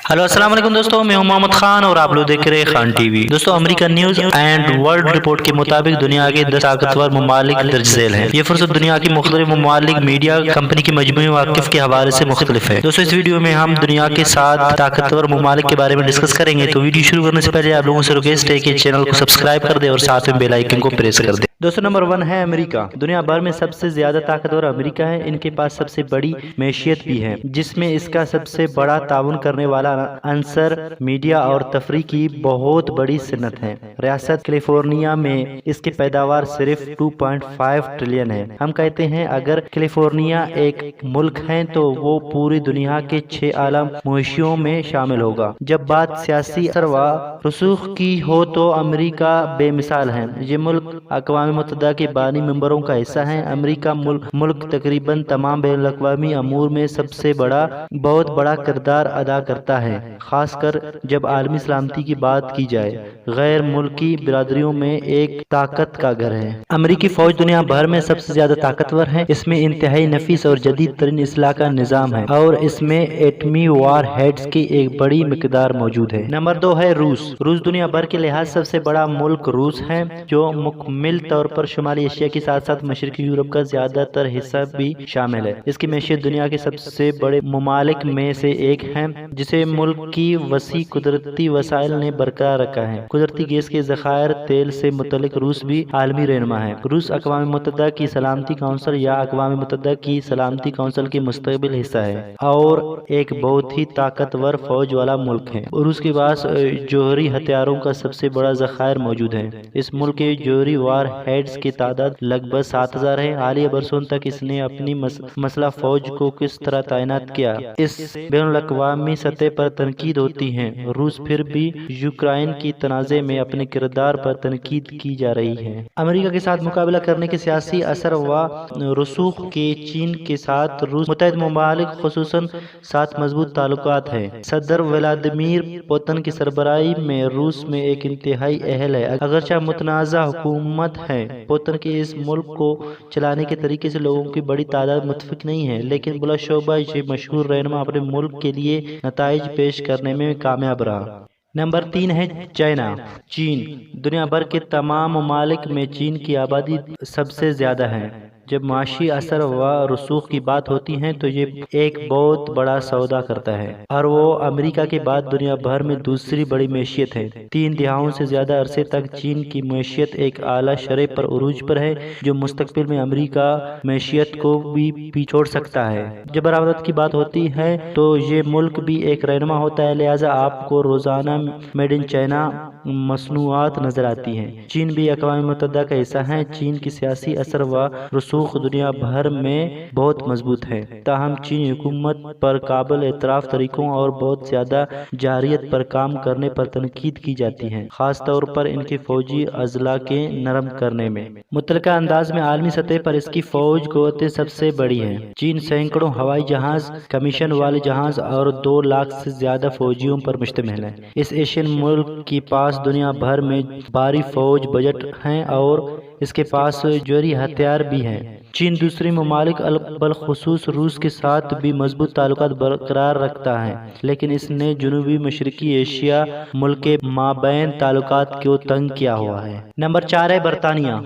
Hello अस्सलाम वालेकुम दोस्तों, मैं हूं मोहम्मद खान और आप लोग देख रहे हैं खान टीवी। दोस्तों, American news and world report के मुताबिक दुनिया के 10 ताकतवर ममालिक दर्ज झेल हैं। ये फुर्सत दुनिया की मुख्तलिफ ममालिक मीडिया कंपनी की मजमूई वाकिफ के हवाले से मुख्तलिफ है। दोस्तों, इस वीडियो में हम दुनिया के 7 ताकतवर ममालिक के बारे में डिस्कस करेंगे। तो वीडियो शुरू करने से पहले आप लोगों से रिक्वेस्ट है कि चैनल को सब्सक्राइब कर दे और साथ में बेल आइकन को प्रेस कर दे। दोस्तों, नंबर 1 है अमेरिका। दुनिया भर में सबसे ज्यादा ताकतवर अमेरिका है। इनके पास सबसे बड़ी मैशियत भी है, जिसमें इसका सबसे बड़ा ताउन करने वाला अंसर मीडिया और तफरी की बहुत बड़ी सनत है। रियासत कैलिफोर्निया में इसकी पैदावार सिर्फ 2.5 ट्रिलियन है। हम कहते हैं अगर कैलिफोर्निया एक मुल्क है तो वो पूरी दुनिया के 6 आलम मुहिशियों में शामिल होगा। जब बात सियासी असर व रसूख की हो तो अमेरिका बेमिसाल है। ये मुल्क अक़वाम मुत्तहिदा के बानी मेंबरों का हिस्सा है। अमेरिका मुल्क तकरीबन तमाम बैनुल अक़वामी अमूर में सबसे बहुत बड़ा किरदार अदा करता है, खासकर जब आलमी सलामती की बात की जाए। गैर मुल्की बिरादरियों में एक ताकत का घर है। अमेरिकी फौज दुनिया भर में सबसे ज्यादा ताकतवर है। इसमें इंतहाई नफीस और जदीद तरीन इसलाह का निज़ाम है और इसमें एटमी वार हेड्स की एक बड़ी मिकदार मौजूद है। नंबर 2 है रूस। रूस दुनिया भर के लिहाज सबसे बड़ा मुल्क रूस है, जो मुकम्मल तौर पर शुमाली एशिया के साथ साथ मशरकी यूरोप का ज्यादातर हिस्सा भी शामिल है। इसकी मैशियत दुनिया के सबसे बड़े ममालिक में से एक है, जिसे मुल्क की वसी कुदरती वसाइल ने बरकरार रखा है। कुदरती गैस के ज़खायर तेल से मुतल्लिक रूस भी आलमी रहनुमा है। रूस अक़वाम मुत्तहिदा की सलामती काउंसिल या अक़वाम मुत्तहिदा की सलामती काउंसिल के मुस्तक़बिल हिस्सा है और एक बहुत ही ताकतवर फौज वाला मुल्क है। रूस के पास जोहरी हथियारों का सबसे बड़ा ज़खायर मौजूद है। इस मुल्क के जोहरी वार हेड्स की तादाद लगभग 7000 है। हालिया बरसों तक इसने अपनी मसला फौज को किस तरह तैनात किया, इस बैनुल-अक़वामी सतह पर तनकीद होती है। रूस फिर भी यूक्रेन की तनाज़े में अपने किरदार पर तनकीद की जा रही है। अमेरिका के साथ मुकाबला करने के सियासी असर व रसूख के चीन के साथ रूस मुत्तहिद ममालिक खुसूसन साथ मजबूत ताल्लुकात है। सदर व्लादिमीर पुतिन की सरबराही में रूस में एक इंतहाई अहल है। अगरचे मुतनाज़ा हुकूमत है, पुतिन के इस मुल्क को चलाने के तरीके से लोगों की बड़ी तादाद मुत्तफिक नहीं है, लेकिन बुलंदशोबा ये मशहूर रहनुमा अपने मुल्क के लिए नताइज पेश करने में कामयाब रहा। नंबर 3 है चाइना। चीन दुनिया भर के तमाम ममालिक में चीन की आबादी सबसे ज्यादा है। जब माशी असर व रसूख की बात होती है तो ये एक बहुत बड़ा सौदा करता है और वो अमेरिका के बाद दुनिया भर में दूसरी बड़ी मैशियत है। 3 दहाइयों से ज्यादा अरसे तक चीन की मैशियत एक आला शरह पर उरूज पर है, जो मुस्तकबिल में अमेरिका मैशियत को भी पिछोड़ सकता है। जब बराबरत की बात होती है तो ये मुल्क भी एक रहनुमा होता है, लिहाजा आपको रोजाना मेड इन चाइना मसनूआत नजर आती हैं। चीन भी अक़वाम मुत्तहिदा का हिस्सा है। चीन की सियासी असर व रसूख दुनिया भर में बहुत मजबूत है, ताहम चीनी हुकूमत पर काबिल एतराफ़ तरीकों और बहुत ज्यादा जारियत पर काम करने पर तनकीद की जाती है, खास तौर पर इनके फौजी अजला के नरम करने में। मुतलका अंदाज में आलमी सतह पर इसकी फौज क़ुव्वतें सबसे बड़ी हैं। चीन सैकड़ों हवाई जहाज, कमीशन वाले जहाज और 2 लाख से ज्यादा फौजियों पर मुश्तमिल है। इस एशियन मुल्क के पास दुनिया भर में भारी फौज बजट है और इसके पास जोहरी हथियार भी हैं। चीन दूसरी ममालिक बलखुसूस रूस के साथ भी मजबूत ताल्लुकात बरकरार रखता है, लेकिन इसने जनूबी मशरकी एशिया मुल्क के माबैन ताल्लुकात को तंग किया हुआ है। नंबर 4 है बरतानिया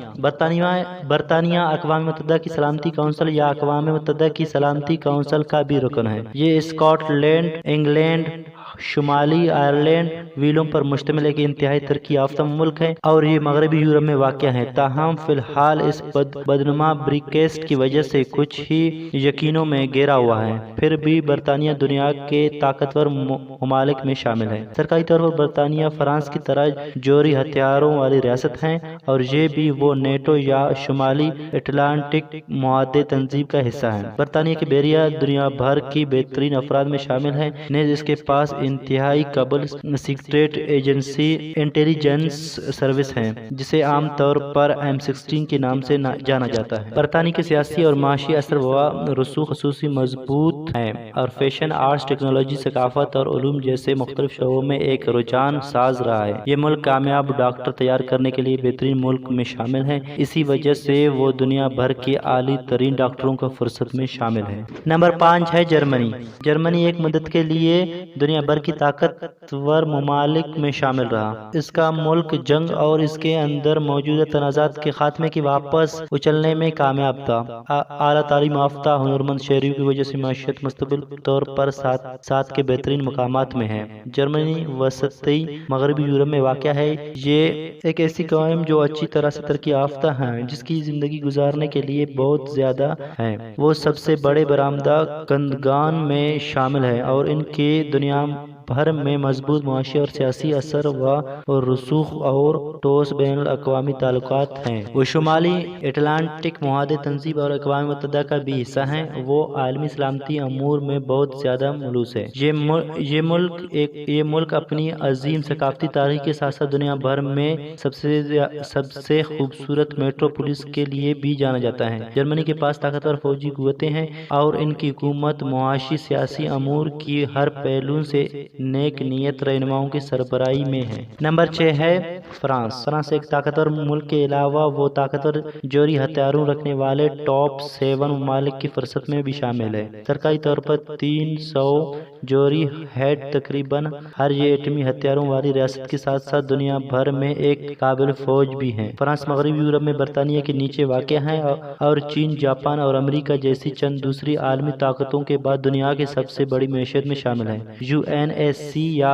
अक़वाम मुत्तहिदा की सलामती काउंसिल या अक़वाम मुत्तहिदा की सलामती काउंसिल का भी रुकन है। ये स्कॉटलैंड, इंग्लैंड, शुमाली आयरलैंड, वेल्स पर मुश्तमिल एक इंतहाई तरक्की याफ्ता मुल्क है और ये मगरबी यूरोप में वाक़ है। ताहम फिलहाल इस बदनुमा ब्रिक्सट की वजह से कुछ ही यकीनों में घेरा हुआ है। फिर भी बरतानिया दुनिया के ताकतवर ममालिक में शामिल है। सरकारी तौर पर बरतानिया फ्रांस की तरह जोहरी हथियारों वाली रियासत है और ये भी वो नेटो या शुमाली अटलांटिक मुआहदे तंजीम का हिस्सा है। बरतानिया के बहरिया दुनिया भर की बेहतरीन अफराद में शामिल है। नेज़ इसके पास इंतहाई काबिल सीक्रेट एजेंसी इंटेलिजेंस सर्विस है, जिसे आम तौर पर M16 के नाम से जाना जाता है। बरतानिया के सियासी और माशी असर व रसूख खसूसी मजबूत है और फैशन, आर्ट्स, टेक्नोलॉजी, सकाफत और उलूम जैसे मुख्तलिफ शोबों में एक रुझान साज रहा है। ये मुल्क कामयाब डॉक्टर तैयार करने के लिए बेहतरीन मुल्क में शामिल है। इसी वजह से वो दुनिया भर के आली तरीन डॉक्टरों का फुर्सत में शामिल है। नंबर 5 है जर्मनी। जर्मनी एक मदद के लिए दुनिया भर की ताकतवर ममालिक में शामिल रहा। इसका मुल्क जंग और इसके अंदर मौजूदा तनाज़ात के खात्मे की वापस उछलने में कामयाब था। आला तालीम याफ्ता हुनरमंद शहरियों की वजह से माशियत मुस्तकिल तौर पर साथ के बेहतरीन मकामात में है। जर्मनी वसती मगरबी यूरोप में वाक़या है। ये एक ऐसी कौम जो अच्छी तरह से तरक्की याफ्ता है, जिसकी जिंदगी गुजारने के लिए बहुत ज्यादा है। वो सबसे बड़े बरामदा कंदगान में शामिल है और इनके दुनिया भर में मजबूत मुआशी और सियासी असर व रसूख और ठोस बैनुल अक़वामी ताल्लुकात हैं। वो शुमाली अटलांटिक मुआहदे तंजीम और अक़वाम मुत्तहिदा का भी हिस्सा हैं। वो आलमी सलामती अमूर में बहुत ज्यादा मुलूस है। ये मुल्क अपनी अजीम सकाफती तारीख के साथ साथ दुनिया भर में सबसे खूबसूरत मेट्रोपोलिस के लिए भी जाना जाता है। जर्मनी के पास ताकतवर फौजी कुव्वतें हैं और इनकी हुकूमत मुआशी सियासी अमूर की हर पहलू से नेक नियत रहनुमाओं की सरबराही में है। नंबर 6 है फ्रांस। एक ताकतवर मुल्क के अलावा वो ताकतवर जोरी हथियारों रखने वाले टॉप 7 ममालिक की फहरिस्त में भी शामिल है। सरकारी तौर पर 300 जोरी हेड तकरीबन हर ये एटमी हथियारों वाली रियासत के साथ साथ दुनिया भर में एक काबिल फौज भी है। फ्रांस मगरबी यूरोप में बरतानिया के नीचे वाक़ है और चीन, जापान और अमेरिका जैसी चंद दूसरी आलमी ताकतों के बाद दुनिया के सबसे बड़ी मैशत में शामिल है। UNSC या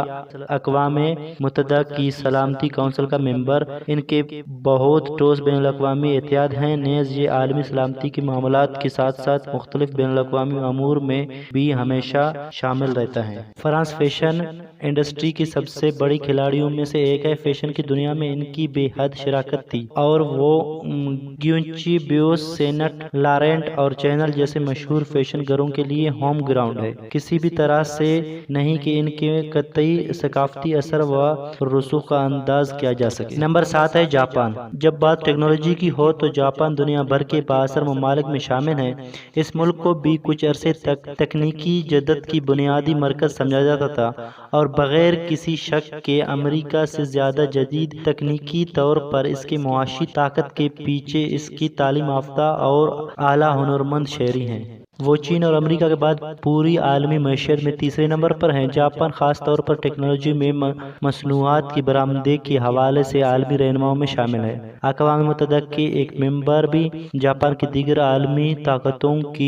अक़वाम मुत्तहिदा की सलामती कौंसिल का मेंबर। इनके बहुत ठोस बैनुल अक़वामी एहतियात हैं। नेज़ ये आलमी सलामती के मामलात के साथ साथ मुख्तलिफ बैनुल अक़वामी अमूर में भी हमेशा शामिल रहता है। फ्रांस फैशन इंडस्ट्री की सबसे बड़ी खिलाड़ियों में से एक है। फैशन की दुनिया में इनकी बेहद शराकत थी और वो ग्यूची, ब्यूस, सेनेट लॉरेंट और चैनल जैसे मशहूर फैशन घरों के लिए होम ग्राउंड है। किसी भी तरह से नहीं कि इनके कतई सकाफती असर व रसूख का अंदाज किया जा सके। नंबर 7 है जापान। जब बात टेक्नोलॉजी की हो तो जापान दुनिया भर के बाअसर ममालिक में शामिल है। इस मुल्क को भी कुछ अरसे तक तकनीकी जदत की बुनियादी मरकज समझा जाता था और बगैर किसी शक के अमेरिका से ज्यादा जदीद तकनीकी तौर पर इसके मुआशी ताकत के पीछे इसकी तालीम याफ्ता और आला हुनरमंद शहरी हैं। वो चीन और अमेरिका के बाद पूरी आलमी मैशत में तीसरे नंबर पर हैं। जापान खास तौर पर टेक्नोलॉजी में मसनूआत की बरामदगी के हवाले से आलमी रहनुमाओं में शामिल है। अक़वाम मुत्तहिदा के एक मेंबर भी जापान की दीगर आलमी ताकतों की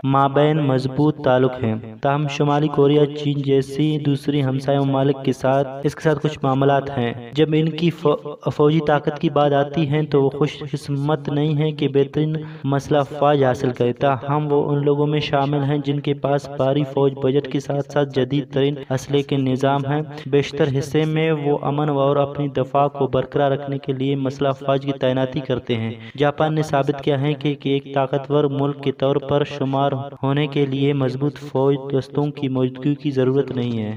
माबैन मजबूत ताल्लुक हैं। ताहम शुमाली कोरिया, चीन जैसी दूसरी हमसाया ममालिक के साथ इसके साथ कुछ मामलात हैं। जब इनकी फौजी ताकत की बात आती है तो वो खुशकिस्मत नहीं है कि बेहतरीन मसला फाज हासिल करे। ताहम वो उन लोगों में शामिल हैं जिनके पास भारी फौज बजट के साथ साथ जदीद तरीन असले के निज़ाम हैं। बेशतर हिस्से में वो अमन और अपनी दफा को बरकरार रखने के लिए मसला फाज की तैनाती करते हैं। जापान ने साबित किया है कि एक ताकतवर मुल्क के तौर पर शुमार होने के लिए मजबूत फौज दस्तों की मौजूदगी की जरूरत नहीं है।